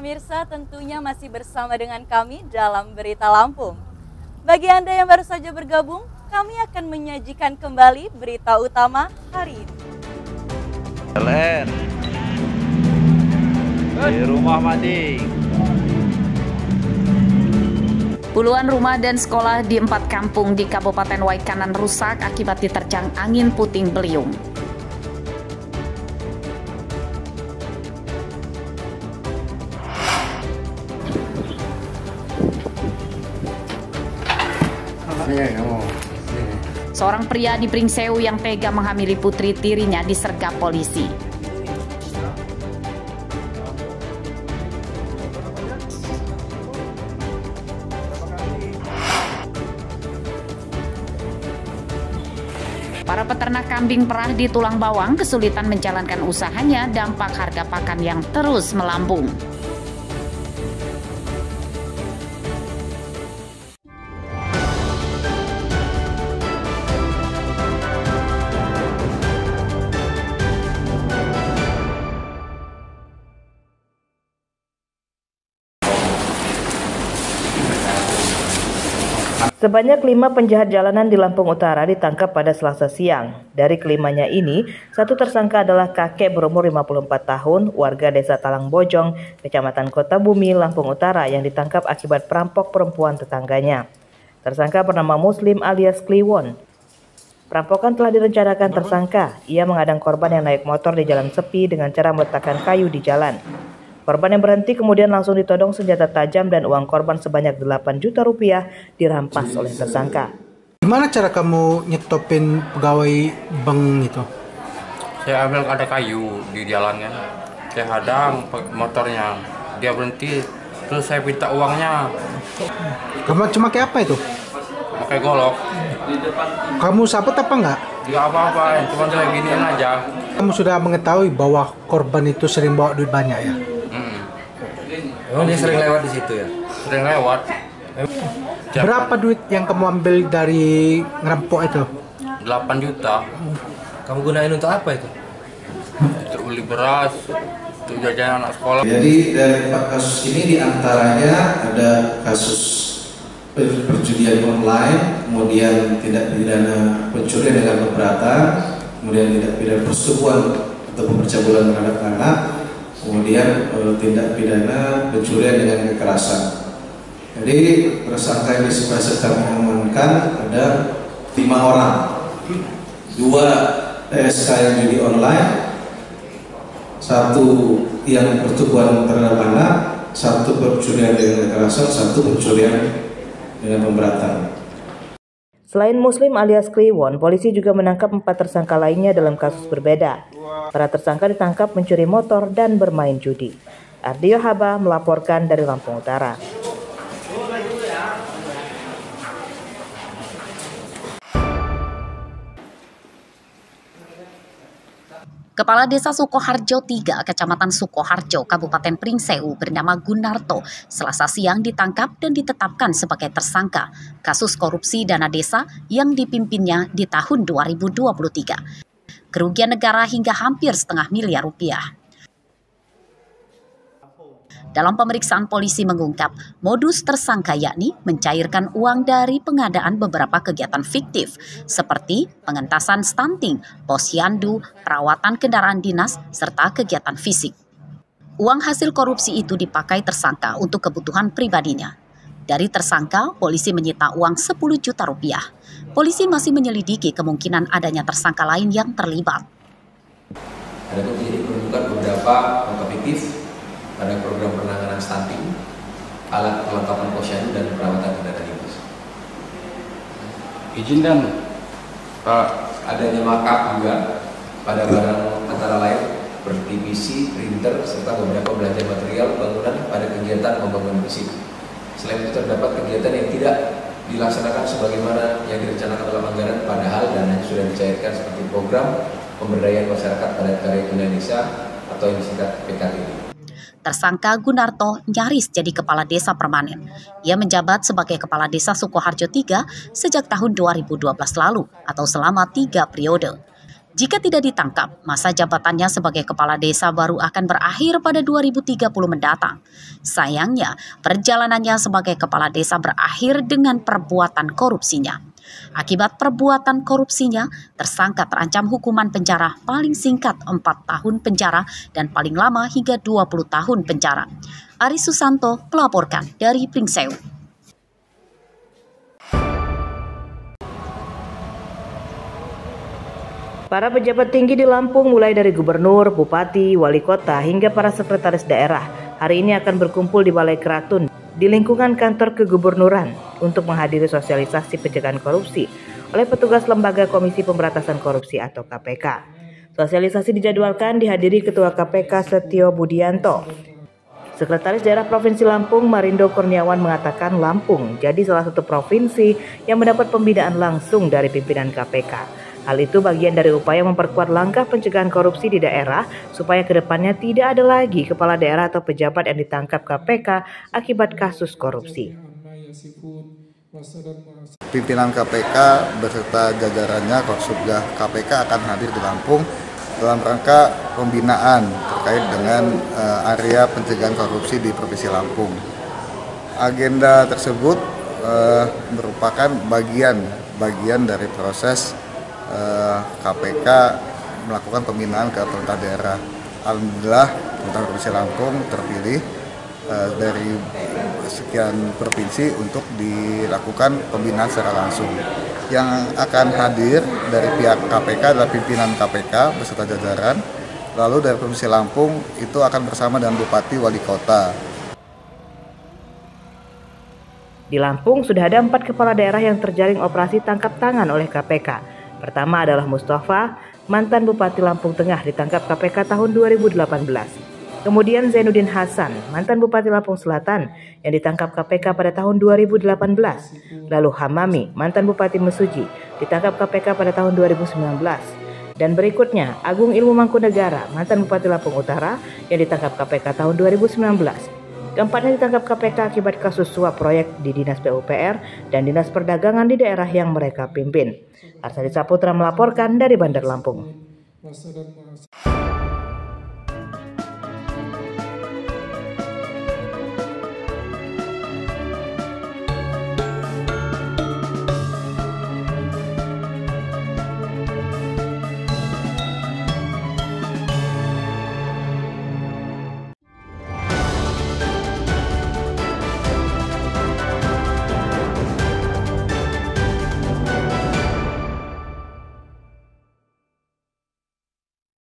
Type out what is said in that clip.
pemirsa, tentunya masih bersama dengan kami dalam Berita Lampung. Bagi Anda yang baru saja bergabung, kami akan menyajikan kembali berita utama hari ini. Di rumah Mading. Puluhan rumah dan sekolah di 4 kampung di Kabupaten Waikanan rusak akibat diterjang angin puting beliung. Seorang pria di Pringsewu yang tega menghamili putri tirinya disergap polisi. Para peternak kambing perah di Tulang Bawang kesulitan menjalankan usahanya dampak harga pakan yang terus melambung. Sebanyak 5 penjahat jalanan di Lampung Utara ditangkap pada Selasa siang. Dari kelimanya ini, satu tersangka adalah kakek berumur 54 tahun, warga desa Talang Bojong, Kecamatan Kota Bumi, Lampung Utara yang ditangkap akibat perampok perempuan tetangganya. Tersangka bernama Muslim alias Kliwon. Perampokan telah direncanakan tersangka. Ia mengadang korban yang naik motor di jalan sepi dengan cara meletakkan kayu di jalan. Korban yang berhenti kemudian langsung ditodong senjata tajam dan uang korban sebanyak 8 juta rupiah dirampas oleh tersangka. Gimana cara kamu nyetopin pegawai bank itu? Saya ambil ada kayu di jalan kan. Saya hadang motornya. Dia berhenti, terus saya minta uangnya. Kamu cuma kayak apa itu? Pakai golok. Kamu sabut apa enggak? Tidak apa-apa, cuma saya giniin aja. Kamu sudah mengetahui bahwa korban itu sering bawa duit banyak ya? Emang dia sering lewat di situ ya? Sering lewat. Berapa duit yang kamu ambil dari ngerampok itu? 8 juta. Kamu gunain untuk apa itu? Untuk beli beras, untuk jajan anak sekolah. Jadi dari 4 kasus ini diantaranya ada kasus perjudian online, kemudian tindak pidana pencurian dengan keberatan, kemudian tindak pidana persetubuhan atau pencabulan terhadap anak, kemudian tindak pidana pencurian dengan kekerasan. Jadi tersangka yang disebut kami amankan ada 5 orang, 2 TSK yang judi online, 1 yang persetubuhan terhadap anak, 1 pencurian dengan kekerasan, 1 pencurian dengan pemberatan. Selain Muslim alias Kliwon, polisi juga menangkap 4 tersangka lainnya dalam kasus berbeda. Para tersangka ditangkap mencuri motor dan bermain judi. Ardio Haba melaporkan dari Lampung Utara. Kepala Desa Sukoharjo 3, Kecamatan Sukoharjo, Kabupaten Pringsewu bernama Gunarto, Selasa siang ditangkap dan ditetapkan sebagai tersangka kasus korupsi dana desa yang dipimpinnya di tahun 2023. Kerugian negara hingga hampir setengah miliar rupiah. Dalam pemeriksaan polisi mengungkap, modus tersangka yakni mencairkan uang dari pengadaan beberapa kegiatan fiktif seperti pengentasan stunting, posyandu, perawatan kendaraan dinas, serta kegiatan fisik. Uang hasil korupsi itu dipakai tersangka untuk kebutuhan pribadinya. Dari tersangka, polisi menyita uang 10 juta rupiah. Polisi masih menyelidiki kemungkinan adanya tersangka lain yang terlibat. Ada penyidik menemukan beberapa angka fiktif pada program penanganan stunting, alat kelengkapan posyandu dan perawatan kendaraan dinas. Izin dan adanya markup juga pada barang antara lain seperti PC, printer, serta beberapa belanja material bangunan pada kegiatan pembangunan fisik. Selain itu terdapat kegiatan yang tidak dilaksanakan sebagaimana yang direncanakan dalam anggaran, padahal dananya sudah dicairkan seperti program pemberdayaan masyarakat padat karya Indonesia atau yang disingkat PKTI. Tersangka Gunarto nyaris jadi kepala desa permanen. Ia menjabat sebagai kepala desa Sukoharjo 3 sejak tahun 2012 lalu atau selama 3 periode. Jika tidak ditangkap, masa jabatannya sebagai kepala desa baru akan berakhir pada 2030 mendatang. Sayangnya, perjalanannya sebagai kepala desa berakhir dengan perbuatan korupsinya. Akibat perbuatan korupsinya, tersangka terancam hukuman penjara paling singkat 4 tahun penjara dan paling lama hingga 20 tahun penjara. Aris Susanto melaporkan dari Pringsewu. Para pejabat tinggi di Lampung mulai dari gubernur, bupati, wali kota hingga para sekretaris daerah hari ini akan berkumpul di Balai Keratun di lingkungan kantor kegubernuran untuk menghadiri sosialisasi pencegahan korupsi oleh petugas Lembaga Komisi Pemberantasan Korupsi atau KPK. Sosialisasi dijadwalkan dihadiri Ketua KPK Setio Budianto. Sekretaris Daerah Provinsi Lampung Marindo Kurniawan mengatakan Lampung jadi salah satu provinsi yang mendapat pembinaan langsung dari pimpinan KPK. Hal itu bagian dari upaya memperkuat langkah pencegahan korupsi di daerah supaya kedepannya tidak ada lagi kepala daerah atau pejabat yang ditangkap KPK akibat kasus korupsi. Pimpinan KPK beserta jajarannya Korsubgah KPK akan hadir di Lampung dalam rangka pembinaan terkait dengan area pencegahan korupsi di Provinsi Lampung. Agenda tersebut merupakan bagian dari proses KPK melakukan pembinaan ke pemerintah daerah. Alhamdulillah pemerintah Provinsi Lampung terpilih dari sekian provinsi untuk dilakukan pembinaan secara langsung. Yang akan hadir dari pihak KPK adalah pimpinan KPK beserta jajaran. Lalu dari Provinsi Lampung itu akan bersama dengan Bupati Wali Kota. Di Lampung sudah ada 4 kepala daerah yang terjaring operasi tangkap tangan oleh KPK. Pertama adalah Mustafa, mantan Bupati Lampung Tengah ditangkap KPK tahun 2018. Kemudian Zainuddin Hasan, mantan Bupati Lampung Selatan yang ditangkap KPK pada tahun 2018. Lalu Hamami, mantan Bupati Mesuji, ditangkap KPK pada tahun 2019. Dan berikutnya Agung Ilmu Mangkunegara, mantan Bupati Lampung Utara yang ditangkap KPK tahun 2019. Keempatnya ditangkap KPK akibat kasus suap proyek di Dinas PUPR dan Dinas Perdagangan di daerah yang mereka pimpin. Arsadi Saputra melaporkan dari Bandar Lampung.